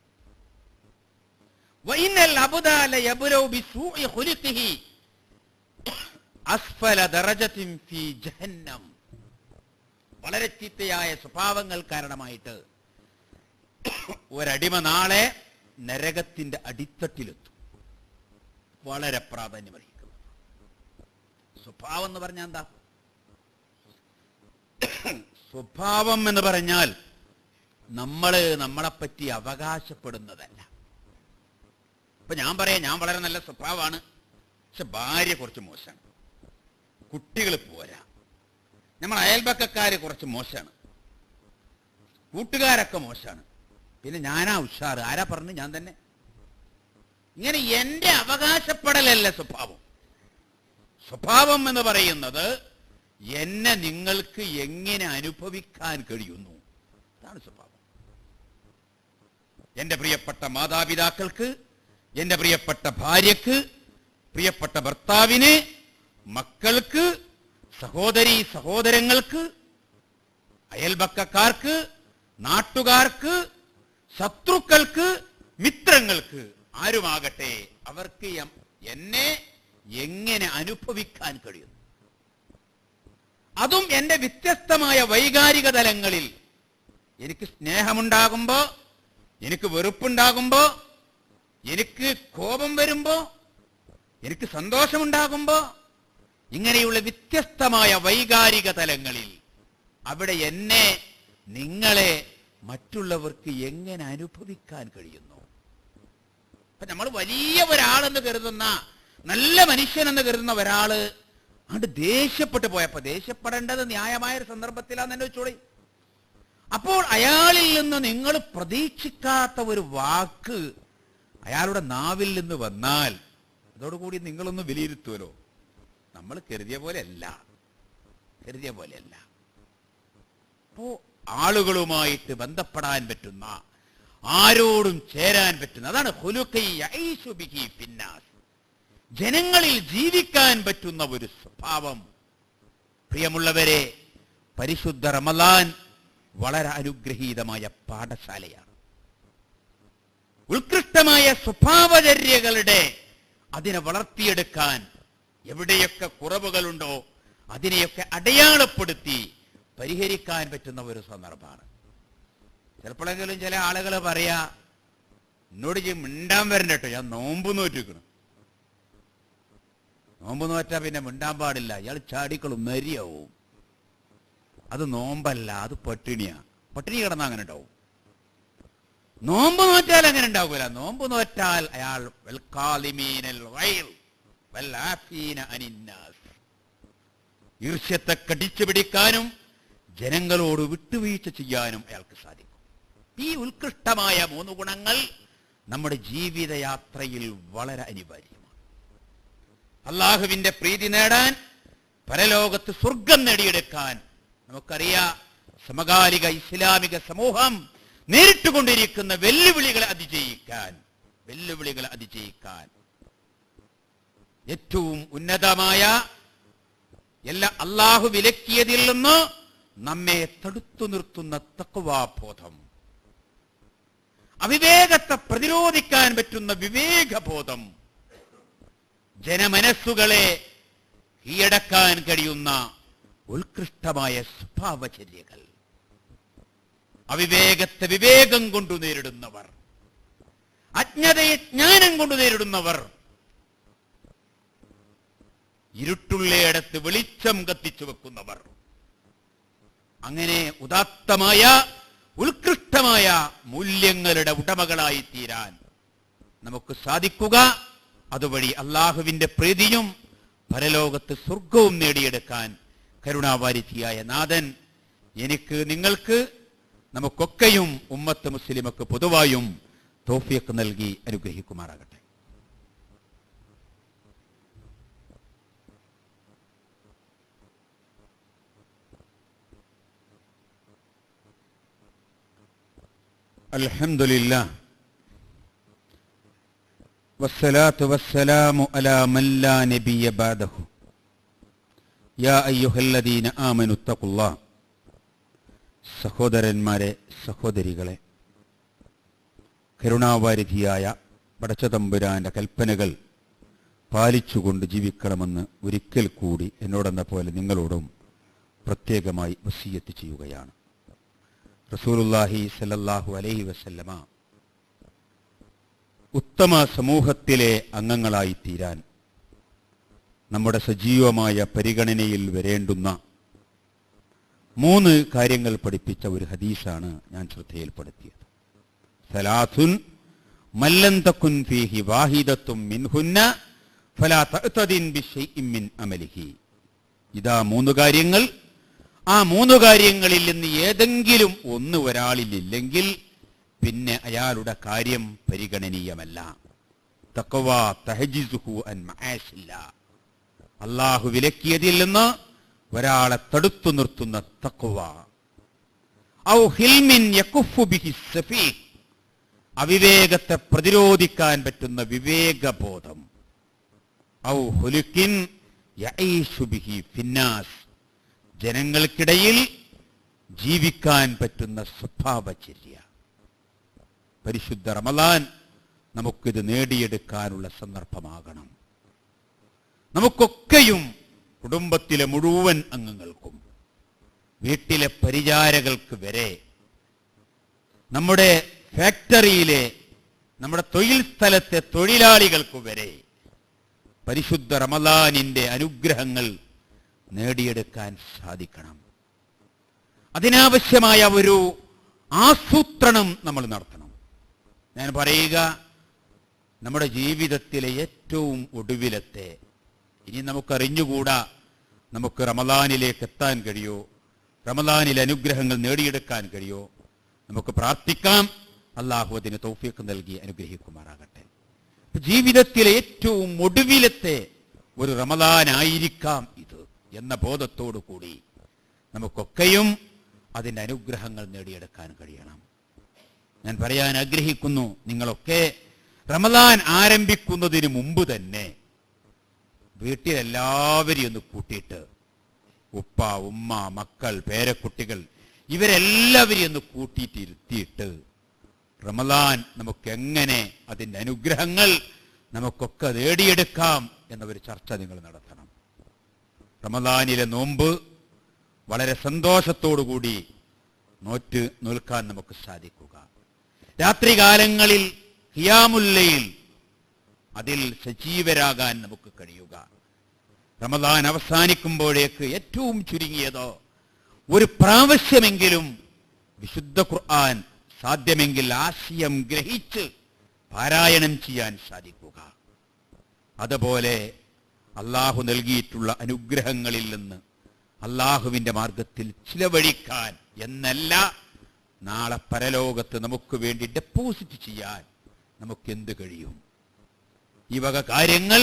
വളരെ ചീത്തയായ സ്വഭാവങ്ങൾ കാരണമായിട്ട് ഒരടിമ നാളെ നരകത്തിന്റെ അടിത്തട്ടിലെത്തും. വളരെ പ്രാധാന്യമറിയിക്കുന്നു. സ്വഭാവം എന്ന് പറഞ്ഞാൽ എന്താ? സ്വഭാവം എന്ന് പറഞ്ഞാൽ നമ്മളെപ്പറ്റി അവകാശപ്പെടുന്നതല്ല. ഇപ്പൊ ഞാൻ പറയാം, ഞാൻ വളരെ നല്ല സ്വഭാവമാണ്, പക്ഷെ ഭാര്യ കുറച്ച് മോശമാണ്, കുട്ടികൾ പോരാ, നമ്മൾ അയൽപക്കക്കാര് കുറച്ച് മോശമാണ്, കൂട്ടുകാരൊക്കെ മോശമാണ്, പിന്നെ ഞാനാ ഉഷാറ്. ആരാ പറഞ്ഞു? ഞാൻ തന്നെ. ഇങ്ങനെ എന്റെ അവകാശപ്പെടലല്ല സ്വഭാവം. സ്വഭാവം എന്ന് പറയുന്നത് എന്നെ നിങ്ങൾക്ക് എങ്ങനെ അനുഭവിക്കാൻ കഴിയുന്നു, അതാണ് സ്വഭാവം. എന്റെ പ്രിയപ്പെട്ട മാതാപിതാക്കൾക്ക്, എന്റെ പ്രിയപ്പെട്ട ഭാര്യക്ക്, പ്രിയപ്പെട്ട ഭർത്താവിന്, മക്കൾക്ക്, സഹോദരീ സഹോദരങ്ങൾക്ക്, അയൽപക്കക്കാർക്ക്, നാട്ടുകാർക്ക്, ശത്രുക്കൾക്ക്, മിത്രങ്ങൾക്ക്, ആരുമാകട്ടെ അവർക്ക് എന്നെ എങ്ങനെ അനുഭവിക്കാൻ കഴിയുന്നു, അതും എന്റെ വ്യത്യസ്തമായ വൈകാരിക തലങ്ങളിൽ. എനിക്ക് സ്നേഹമുണ്ടാകുമ്പോ, എനിക്ക് വെറുപ്പുണ്ടാകുമ്പോ, എനിക്ക് കോപം വരുമ്പോ, എനിക്ക് സന്തോഷമുണ്ടാകുമ്പോ, ഇങ്ങനെയുള്ള വ്യത്യസ്തമായ വൈകാരിക തലങ്ങളിൽ അവിടെ എന്നെ, നിങ്ങളെ മറ്റുള്ളവർക്ക് എങ്ങനെ അനുഭവിക്കാൻ കഴിയുന്നു. അപ്പൊ നമ്മൾ വലിയ ഒരാളെന്ന് കരുതുന്ന, നല്ല മനുഷ്യനെന്ന് കരുതുന്ന ഒരാള് അത് ദേഷ്യപ്പെട്ടു പോയപ്പോ, ദേഷ്യപ്പെടേണ്ടത് ന്യായമായ ഒരു സന്ദർഭത്തിലാന്ന് എന്നെ വെച്ചോളി. അപ്പോൾ അയാളിൽ നിന്ന് നിങ്ങൾ പ്രതീക്ഷിക്കാത്ത ഒരു വാക്ക് അയാളുടെ നാവിൽ നിന്ന് വന്നാൽ അതോടുകൂടി നിങ്ങളൊന്ന് വിലയിരുത്തുമല്ലോ. നമ്മൾ കരുതിയ പോലെയല്ല. അപ്പോ ആളുകളുമായിട്ട് ബന്ധപ്പെടാൻ പറ്റുന്ന, ആരോടും ചേരാൻ പറ്റുന്ന, അതാണ് ജനങ്ങളിൽ ജീവിക്കാൻ പറ്റുന്ന ഒരു സ്വഭാവം. പ്രിയമുള്ളവരെ, പരിശുദ്ധ റമളാൻ വളരെ അനുഗ്രഹീതമായ പാഠശാലയാണ്. ഉത്കൃഷ്ടമായ സ്വഭാവചര്യകളുടെ അതിനെ വളർത്തിയെടുക്കാൻ എവിടെയൊക്കെ കുറവുകളുണ്ടോ അതിനെയൊക്കെ അടയാളപ്പെടുത്തി പരിഹരിക്കാൻ പറ്റുന്ന ഒരു സന്ദർഭമാണ്. ചിലപ്പോഴെങ്കിലും ചില ആളുകൾ പറയാ, എന്നോട് മിണ്ടാൻ വരണ്ട കേട്ടോ, ഞാൻ നോമ്പ് നോറ്റിരിക്കണം. നോമ്പ് നോറ്റാ പിന്നെ മിണ്ടാൻ പാടില്ല, ഇയാൾ ചാടിക്കളും, മരിയാവും. അത് നോമ്പല്ല, അത് പട്ടിണിയാ. പട്ടിണി കിടന്നാൽ അങ്ങനെ ഉണ്ടാവും. നോമ്പ് നോറ്റാൽ അങ്ങനെ ഉണ്ടാകൂല. നോമ്പ് നോറ്റാൽ അയാൾ ഈർഷ്യത്തെ കടിച്ചു പിടിക്കാനും ജനങ്ങളോട് വിട്ടുവീഴ്ച ചെയ്യാനും അയാൾക്ക് സാധിക്കും. ഈ ഉത്കൃഷ്ടമായ 3 ഗുണങ്ങൾ നമ്മുടെ ജീവിതയാത്രയിൽ വളരെ അനിവാര്യമാണ്. അള്ളാഹുവിന്റെ പ്രീതി നേടാൻ, പരലോകത്ത് സ്വർഗം നേടിയെടുക്കാൻ നമുക്കറിയാം, സമകാലിക ഇസ്ലാമിക സമൂഹം നേരിട്ടുകൊണ്ടിരിക്കുന്ന വെല്ലുവിളികളെ അതിജയിക്കാൻ ഏറ്റവും ഉന്നതമായ എല്ലാ അള്ളാഹു വിലക്കിയതിൽ നിന്ന് നമ്മെ തടുത്തു നിർത്തുന്ന തഖ്വാബോധം, അവിവേകത്തെ പ്രതിരോധിക്കാൻ പറ്റുന്ന വിവേകബോധം, ജനമനസ്സുകളെ കീഴടക്കാൻ കഴിയുന്ന ഉത്കൃഷ്ടമായ സ്വഭാവചര്യകൾ, അവിവേകത്തെ വിവേകം കൊണ്ടു നേരിടുന്നവർ, അജ്ഞതയെ ജ്ഞാനം കൊണ്ട് നേരിടുന്നവർ, ഇരുട്ടുള്ളയിടത്ത് വെളിച്ചം കത്തിച്ചു വെക്കുന്നവർ, അങ്ങനെ ഉദാത്തമായ ഉത്കൃഷ്ടമായ മൂല്യങ്ങളുടെ ഉടമകളായി തീരാൻ നമുക്ക് സാധിക്കുക അതുവഴി അള്ളാഹുവിന്റെ പ്രീതിയും പരലോകത്ത് സ്വർഗവും നേടിയെടുക്കാൻ കരുണാവാരിധിയായ നാഥൻ എനിക്ക്, നിങ്ങൾക്ക്, നമുക്കൊക്കെയും ഉമ്മത്ത് മുസ്ലിമക്ക് പൊതുവായും തൗഫീഖ് നൽകി അനുഗ്രഹിക്കുമാറാകട്ടെ. അൽഹംദുലില്ലാഹ് വസ്സലാത്തു വസ്സലാമു അലാ മൻ ലാ നബിയ്യ ബഅദഹു യാ അയ്യുഹല്ലദീന ആമനു തഖുല്ലാഹ്. സഹോദരന്മാരെ, സഹോദരികളെ, കരുണാവാരിധിയായ പടച്ചതമ്പുരാന്റെ കൽപ്പനകൾ പാലിച്ചുകൊണ്ട് ജീവിക്കണമെന്ന് ഒരിക്കൽ കൂടി എന്നോടെന്ന പോലെ നിങ്ങളോടും പ്രത്യേകമായി വസിയ്യത്ത് ചെയ്യുകയാണ്. റസൂലുള്ളാഹി സ്വല്ലല്ലാഹു അലൈഹി വസല്ലമ ഉത്തമ സമൂഹത്തിലെ അംഗങ്ങളായി തീരാൻ നമ്മുടെ സജീവമായ പരിഗണനയിൽ വരേണ്ടുന്ന 3 കാര്യങ്ങൾ പഠിപ്പിച്ച ഒരു ഹദീസാണ് ഞാൻ ശ്രദ്ധയിൽപ്പെടുത്തിയത്. സലാസുൻ മല്ലൻ തകുൻ ഫീഹി വാഹിദത്തും മിൻഹുന്ന ഫലാ തഅ്തദിൻ ബിശൈഇൻ മിൻ അമലിഹി. ഇതാ 3 കാര്യങ്ങൾ. ആ 3 കാര്യങ്ങളിൽ നിന്ന് ഏതെങ്കിലും ഒന്ന് ഒരാളിലില്ലെങ്കിൽ പിന്നെ അയാളുടെ കാര്യം പരിഗണനീയമല്ല. തഖ്വ തഹ്ജിസുഹു അൻ മആസില്ലാ. അല്ലാഹു വിലക്കിയതിൽ നിന്ന് ഒരാളെ തടുത്തു നിർത്തുന്ന തഖ്വ. ഔ ഹിൽമിൻ യകുഫു ബിഹി സഫീഹ്. അവിവേകത്തെ പ്രതിരോധിക്കാൻ പറ്റുന്ന വിവേകബോധം. ഔ ഹുലുക്കിൻ യഈശു ബിഹി ഫിന്നാസ്. ജനങ്ങൾക്കിടയിൽ ജീവിക്കാൻ പറ്റുന്ന സ്വഭാവചര്യ. പരിശുദ്ധ റമളാൻ നമുക്കിത് നേടിയെടുക്കാനുള്ള സന്ദർഭമാകണം. നമുക്കൊക്കെയും, കുടുംബത്തിലെ മുഴുവൻ അംഗങ്ങൾക്കും, വീട്ടിലെ പരിചാരകൾക്ക് വരെ, നമ്മുടെ ഫാക്ടറിയിലെ, നമ്മുടെ തൊഴിൽ സ്ഥലത്തെ തൊഴിലാളികൾക്ക് വരെ പരിശുദ്ധ റമളാനിന്റെ അനുഗ്രഹങ്ങൾ നേടിയെടുക്കാൻ സാധിക്കണം. അതിനാവശ്യമായ ഒരു ആസൂത്രണം നമ്മൾ നടത്തണം. ഞാൻ പറയുക, നമ്മുടെ ജീവിതത്തിലെ ഏറ്റവും ഒടുവിലത്തെ, ഇനി നമുക്കറിഞ്ഞുകൂടാ നമുക്ക് റമളാനിലേക്ക് എത്താൻ കഴിയോ, റമളാനിലെ അനുഗ്രഹങ്ങൾ നേടിയെടുക്കാൻ കഴിയോ. നമുക്ക് പ്രാർത്ഥിക്കാം, അല്ലാഹു അതിന് തൗഫീഖ് നൽകി അനുഗ്രഹിക്കുമാറാകട്ടെ. ജീവിതത്തിലെ ഏറ്റവും ഒടുവിലത്തെ ഒരു റമളാനായിരിക്കാം ഇത് എന്ന ബോധത്തോടു കൂടി നമുക്കൊക്കെയും അതിൻ്റെ അനുഗ്രഹങ്ങൾ നേടിയെടുക്കാൻ കഴിയണം. ഞാൻ പറയാൻ ആഗ്രഹിക്കുന്നു, നിങ്ങളൊക്കെ റമളാൻ ആരംഭിക്കുന്നതിന് മുമ്പ് തന്നെ വീട്ടിലെല്ലാവരെയും ഒന്ന് കൂട്ടിയിട്ട്, ഉപ്പ, ഉമ്മ, മക്കൾ, പേരക്കുട്ടികൾ, ഇവരെല്ലാവരെയും ഒന്ന് കൂട്ടിയിട്ടിരുത്തിയിട്ട് റമളാൻ നമുക്കെങ്ങനെ അതിൻ്റെ അനുഗ്രഹങ്ങൾ നമുക്കൊക്കെ നേടിയെടുക്കാം എന്നൊരു ചർച്ച നിങ്ങൾ നടത്തണം. റമളാനിലെ നോമ്പ് വളരെ സന്തോഷത്തോടുകൂടി നോറ്റ് നിൽക്കാൻ നമുക്ക് സാധിക്കുക. രാത്രികാലങ്ങളിൽ ഖിയാമുൽ ലൈൽ, അതിൽ സജീവരാകാൻ നമുക്ക് കഴിയുക. റമളാൻ അവസാനിക്കുമ്പോഴേക്ക് ഏറ്റവും ചുരുങ്ങിയതോ ഒരു പ്രാവശ്യമെങ്കിലും വിശുദ്ധ ഖുർആൻ സാധ്യമെങ്കിൽ ആശയം ഗ്രഹിച്ച് പാരായണം ചെയ്യാൻ സാധിക്കുക. അതുപോലെ അള്ളാഹു നൽകിയിട്ടുള്ള അനുഗ്രഹങ്ങളിൽ നിന്ന് അള്ളാഹുവിൻ്റെ മാർഗത്തിൽ ചിലവഴിക്കാൻ എന്നല്ല, നാളെ പരലോകത്ത് നമുക്ക് വേണ്ടി ഡെപ്പോസിറ്റ് ചെയ്യാൻ നമുക്കെന്ത് കഴിയും? ഈ വക കാര്യങ്ങൾ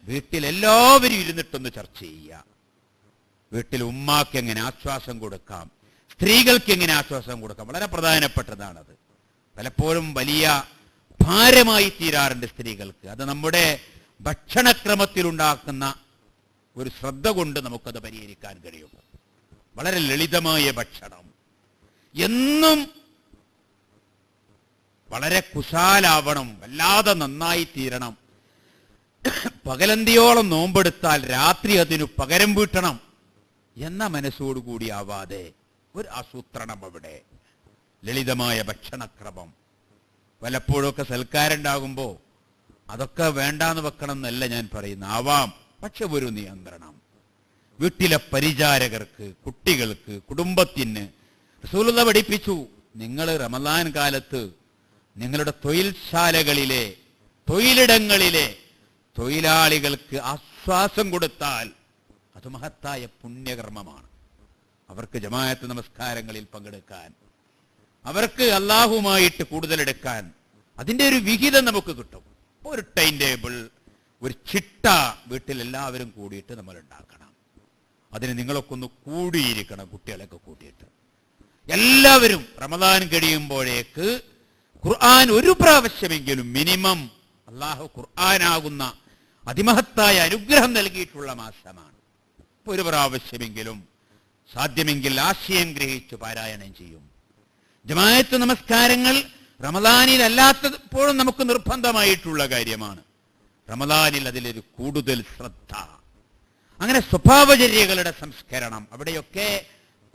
വീട്ടിലെല്ലാവരും ഇരുന്നിട്ടൊന്ന് ചർച്ച ചെയ്യുക. വീട്ടിൽ ഉമ്മാക്ക് എങ്ങനെ ആശ്വാസം കൊടുക്കാം, സ്ത്രീകൾക്ക് എങ്ങനെ ആശ്വാസം കൊടുക്കാം, വളരെ പ്രധാനപ്പെട്ടതാണത്. പലപ്പോഴും വലിയ ഭാരമായി തീരാറുണ്ട് സ്ത്രീകൾക്ക്. അത് നമ്മുടെ ഭക്ഷണക്രമത്തിലുണ്ടാക്കുന്ന ഒരു ശ്രദ്ധ കൊണ്ട് നമുക്കത് പരിഹരിക്കാൻ കഴിയും. വളരെ ലളിതമായ ഭക്ഷണം, എന്നും വളരെ കുശാലാവണം, വല്ലാതെ നന്നായി തീരണം. പകലന്തിയോളം നോമ്പെടുത്താൽ രാത്രി അതിനു പകരം വീട്ടണം എന്ന മനസ്സോടുകൂടി ആവാതെ ഒരു ആസൂത്രണം അവിടെ. ലളിതമായ ഭക്ഷണക്രമം. പലപ്പോഴൊക്കെ സൽക്കാരുണ്ടാകുമ്പോൾ അതൊക്കെ വേണ്ടാന്ന് വെക്കണം എന്നല്ല ഞാൻ പറയുന്നത്, ആവാം, പക്ഷെ ഒരു നിയന്ത്രണം. വീട്ടിലെ പരിചാരകർക്ക്, കുട്ടികൾക്ക്, കുടുംബത്തിന് റസൂലുള്ളാഹി പഠിപ്പിച്ചു, നിങ്ങൾ റമളാൻ കാലത്ത് നിങ്ങളുടെ തൊഴിൽശാലകളിലെ, തൊഴിലിടങ്ങളിലെ തൊഴിലാളികൾക്ക് ആശ്വാസം കൊടുത്താൽ അത് മഹത്തായ പുണ്യകർമ്മമാണ്. അവർക്ക് ജമാഅത്ത് നമസ്കാരങ്ങളിൽ പങ്കെടുക്കാൻ, അവർക്ക് അള്ളാഹുമായിട്ട് കൂടുതലെടുക്കാൻ അതിൻ്റെ ഒരു വിഹിതം നമുക്ക് കിട്ടും. ഒരു ടൈം ടേബിൾ, ഒരു ചിട്ട വീട്ടിൽ എല്ലാവരും കൂടിയിട്ട് നമ്മൾ ഉണ്ടാക്കണം. അതിന് നിങ്ങളൊക്കെ ഒന്ന് കൂടിയിരിക്കണം, കുട്ടികളൊക്കെ കൂട്ടിയിട്ട് എല്ലാവരും റമദാൻ കഴിയുമ്പോഴേക്ക് ഖുർആൻ ഒരു പ്രാവശ്യമെങ്കിലും മിനിമം, അള്ളാഹു ഖുർആനാകുന്ന അതിമഹത്തായ അനുഗ്രഹം നൽകിയിട്ടുള്ള മാസമാണ്. ഒരു പ്രാവശ്യമെങ്കിലും സാധ്യമെങ്കിൽ ആശയം ഗ്രഹിച്ച് പാരായണം ചെയ്യും. ജമാഅത്ത് നമസ്കാരങ്ങൾ റമദാനിൽ അല്ലാത്തപ്പോഴും നമുക്ക് നിർബന്ധമായിട്ടുള്ള കാര്യമാണ്. റമദാനിൽ അതിലൊരു കൂടുതൽ ശ്രദ്ധ, അങ്ങനെ സ്വഭാവചര്യകളുടെ സംസ്കരണം, അവിടെയൊക്കെ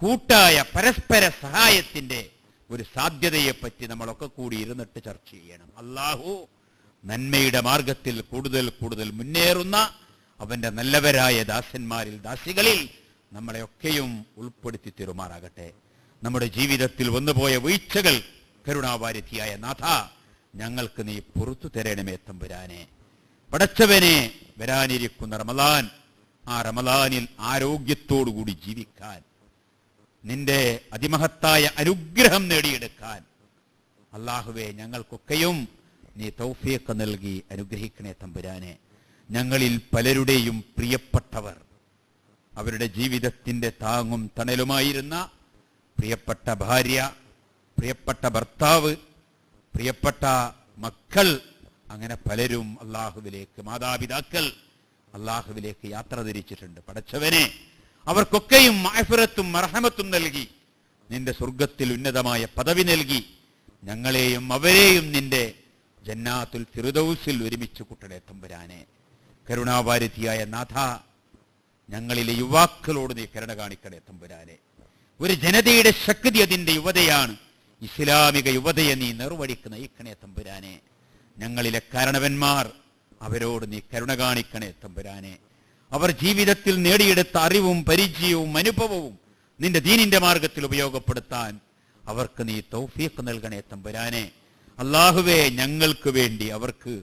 കൂട്ടായ പരസ്പര സഹായത്തിന്റെ ഒരു സാധ്യതയെപ്പറ്റി നമ്മളൊക്കെ കൂടി ഇരുന്നിട്ട് ചർച്ച ചെയ്യണം. അള്ളാഹു നന്മയുടെ മാർഗത്തിൽ കൂടുതൽ കൂടുതൽ മുന്നേറുന്ന അവന്റെ നല്ലവരായ ദാസന്മാരിൽ, ദാസികളിൽ നമ്മളെയൊക്കെയും ഉൾപ്പെടുത്തി തീരുമാറാകട്ടെ. നമ്മുടെ ജീവിതത്തിൽ വന്നുപോയ വീഴ്ചകൾ കരുണാവാരിധിയായ നാഥ ഞങ്ങൾക്ക് നീ പുറത്തു തരണമേ തമ്പുരാനെ. പടച്ചവനെ, വരാനിരിക്കുന്ന റമദാൻ, ആ റമദാനിൽ ആരോഗ്യത്തോടുകൂടി ജീവിക്കാൻ, നിന്റെ അതിമഹത്തായ അനുഗ്രഹം നേടിയെടുക്കാൻ അല്ലാഹുവേ ഞങ്ങൾക്കൊക്കെയും നീ തൗഫീഖ് നൽകി അനുഗ്രഹിക്കണേ തമ്പുരാനെ. ഞങ്ങളിൽ പലരുടെയും പ്രിയപ്പെട്ടവർ, അവരുടെ ജീവിതത്തിന്റെ താങ്ങും തണലുമായിരുന്ന പ്രിയപ്പെട്ട ഭാര്യ, പ്രിയപ്പെട്ട ഭർത്താവ്, പ്രിയപ്പെട്ട മക്കൾ, അങ്ങനെ പലരും അള്ളാഹുവിലേക്ക്, മാതാപിതാക്കൾ അള്ളാഹുവിലേക്ക് യാത്ര തിരിച്ചിട്ടുണ്ട്. പടച്ചവനെ, അവർക്കൊക്കെയും മഅ്ഫിറത്തും മർഹമത്തും നൽകി നിന്റെ സ്വർഗത്തിൽ ഉന്നതമായ പദവി നൽകി ഞങ്ങളെയും അവരെയും നിന്റെ ജന്നാത്തുൽ ഫിർദൗസിൽ ഒരുമിച്ച് കൂട്ടണേ തമ്പുരാനെ. കരുണാവാരിധിയായ നാഥ, ഞങ്ങളിലെ യുവാക്കളോട് നീ കരുണ കാണിക്കണേ തമ്പുരാനെ. ഒരു ജനതയുടെ ശക്തി അതിന്റെ യുവതയാണ്. ഇസ്ലാമിക യുവതയെ നീ നിർവഴിക്ക് നയിക്കണേ തമ്പുരാനെ. ഞങ്ങളിലെ കാരണവന്മാർ, അവരോട് നീ കരുണ കാണിക്കണേ തമ്പുരാനെ. അവർ ജീവിതത്തിൽ നേടിയെടുത്ത അറിവും പരിചയവും അനുഭവവും നിന്റെ ദീനിന്റെ മാർഗത്തിൽ ഉപയോഗപ്പെടുത്താൻ അവർക്ക് നീ തൗഫീഖ് നൽകണേ തമ്പുരാനെ. അല്ലാഹുവേ, ഞങ്ങൾക്ക് വേണ്ടി അവർക്ക്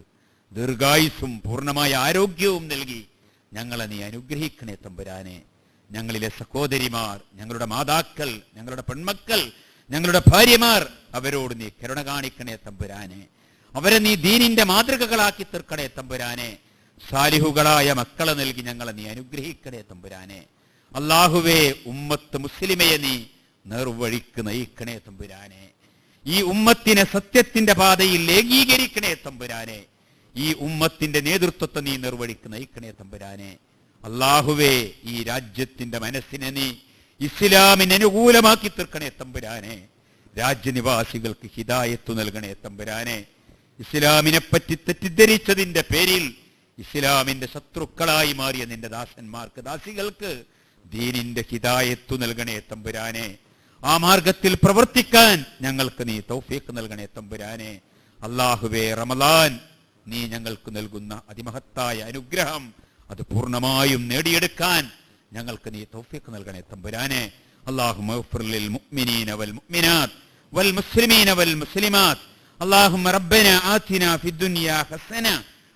ദീർഘായുസ്സും പൂർണ്ണമായ ആരോഗ്യവും നൽകി ഞങ്ങളെ നീ അനുഗ്രഹിക്കണേ തമ്പുരാനെ. ഞങ്ങളിലെ സഹോദരിമാർ, ഞങ്ങളുടെ മാതാക്കൾ, ഞങ്ങളുടെ പെൺമക്കൾ, ഞങ്ങളുടെ ഭാര്യമാർ, അവരോട് നീ കരുണ കാണിക്കണേ തമ്പുരാനെ. അവരെ നീ ദീനിന്റെ മാതൃകകളാക്കി തീർക്കണേ തമ്പുരാനെ. സാലിഹുകളായ മക്കളെ നൽകി ഞങ്ങളെ നീ അനുഗ്രഹിക്കണേ തമ്പുരാനെ. അല്ലാഹുവേ, ഉമ്മത്ത് മുസ്ലിമയെ നീ നേർവഴിക്ക് നയിക്കണേ തമ്പുരാനെ. ഈ ഉമ്മത്തിനെ സത്യത്തിന്റെ പാതയിൽ ഏകീകരിക്കണേ തമ്പുരാനെ. ഈ ഉമ്മത്തിന്റെ നേതൃത്വത്തെ നീ നിർവഴിക്ക് നയിക്കണേ തമ്പുരാനെ. അല്ലാഹുവേ, ഈ രാജ്യത്തിന്റെ മനസ്സിനെ നീ ഇസ്ലാമിന് അനുകൂലമാക്കി തീർക്കണേ തമ്പുരാനെ. രാജ്യനിവാസികൾക്ക് ഹിദായത്ത് നൽകണേ തമ്പുരാനെ. ഇസ്ലാമിനെ പറ്റി തെറ്റിദ്ധരിച്ചതിന്റെ പേരിൽ ഇസ്ലാമിന്റെ ശത്രുക്കളായി മാറിയ നിന്റെ ദാസന്മാർക്ക്, ദാസികൾക്ക് ദീനിന്റെ ഹിദായത്ത് നൽകണേ തമ്പുരാനെ. ആ മാർഗത്തിൽ പ്രവർത്തിക്കാൻ ഞങ്ങൾക്ക് നീ തൗഫീഖ് നൽകണേ തമ്പുരാനെ. അല്ലാഹുവേ, റമദാൻ നീ ഞങ്ങൾക്ക് നൽകുന്ന അതിമഹത്തായ അനുഗ്രഹം അത് പൂർണ്ണമായും നേടിയെടുക്കാൻ ഞങ്ങൾക്ക് നീ തൗഫീഖ് നൽകണേ തമ്പുരാനെ. അല്ലാഹുമ്മ ഗ്ഫിർ ലിൽ മുഅ്മിനീന വൽ മുഅ്മിനാത്ത് വൽ മുസ്ലിമീന വൽ മുസ്ലിമാത്ത്. അല്ലാഹുമ്മ റബ്ബനാ ആതിനാ ഫിദ് ദുനിയാ ഹസന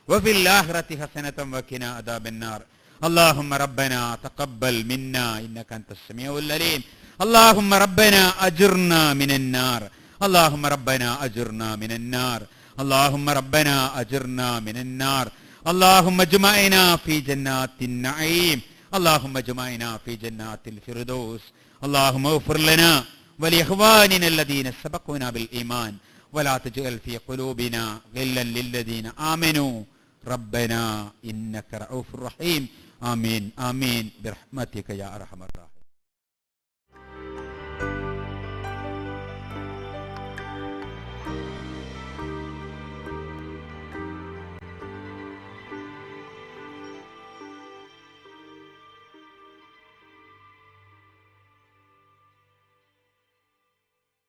വഫിൽ ആഖിറതി ഹസനതൻ വഖിനാ അദാബന്നാർ. اللهم ربنا تقبل منا إنك أنت السميع العليم. اللهم ربنا أجرنا من النار. اللهم ربنا أجرنا من النار. اللهم ربنا أجرنا من النار. اللهم اجمعنا في جنات النعيم. اللهم اجمعنا في جنات الفردوس. اللهم اغفر لنا ولإخواننا الذين سبقونا بالإيمان ولا تجعل في قلوبنا غلا للذين آمنوا ربنا إنك رؤوف رحيم. آمين آمين برحمتك يا أرحم الراحمين.